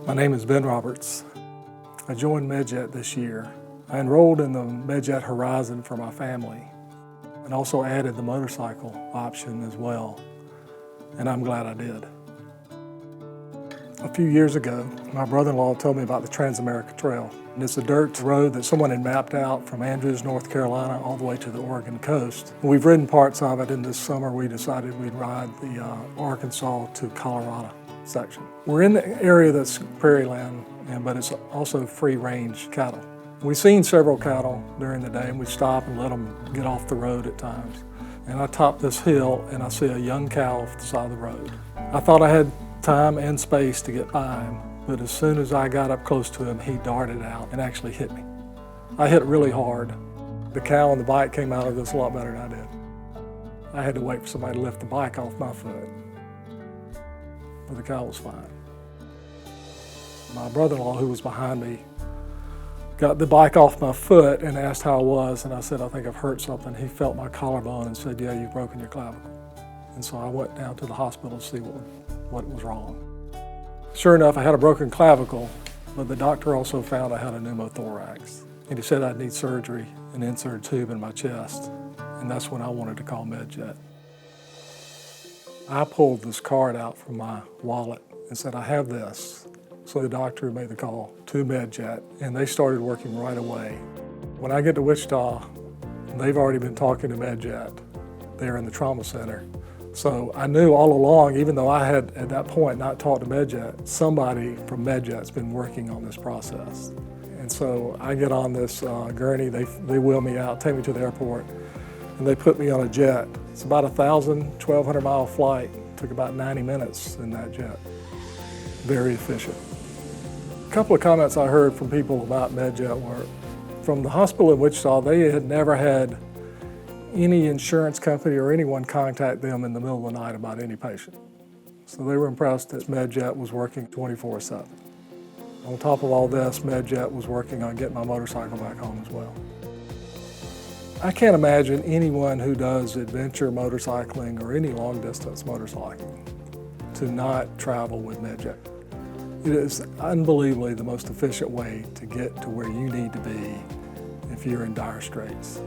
My name is Ben Roberts. I joined Medjet this year. I enrolled in the Medjet Horizon for my family and also added the motorcycle option as well, and I'm glad I did. A few years ago, my brother-in-law told me about the Trans-America Trail. And it's a dirt road that someone had mapped out from Andrews, North Carolina, all the way to the Oregon coast. We've ridden parts of it, and this summer we decided we'd ride the Arkansas to Colorado section. We're in the area that's prairie land, but it's also free-range cattle. We've seen several cattle during the day, and we stop and let them get off the road at times. And I top this hill, and I see a young cow off the side of the road. I thought I had time and space to get by him, but as soon as I got up close to him, he darted out and actually hit me. I hit really hard. The cow on the bike came out of this a lot better than I did. I had to wait for somebody to lift the bike off my foot, but the cow was fine. My brother-in-law, who was behind me, got the bike off my foot and asked how I was, and I said, I think I've hurt something. He felt my collarbone and said, yeah, you've broken your clavicle. And so I went down to the hospital to see what was wrong. Sure enough, I had a broken clavicle, but the doctor also found I had a pneumothorax. And he said I'd need surgery and insert a tube in my chest, and that's when I wanted to call Medjet. I pulled this card out from my wallet and said, I have this. So the doctor made the call to Medjet, and they started working right away. When I get to Wichita, they've already been talking to Medjet. They're in the trauma center. So I knew all along, even though I had at that point not talked to Medjet, somebody from Medjet's been working on this process. And so I get on this gurney, they wheel me out, take me to the airport, and they put me on a jet. It's about 1,200 mile flight. It took about 90 minutes in that jet. Very efficient. A couple of comments I heard from people about Medjet were, from the hospital in Wichita, they had never had any insurance company or anyone contact them in the middle of the night about any patient. So they were impressed that Medjet was working 24/7. On top of all this, Medjet was working on getting my motorcycle back home as well. I can't imagine anyone who does adventure motorcycling or any long distance motorcycling to not travel with Medjet. It is unbelievably the most efficient way to get to where you need to be if you're in dire straits.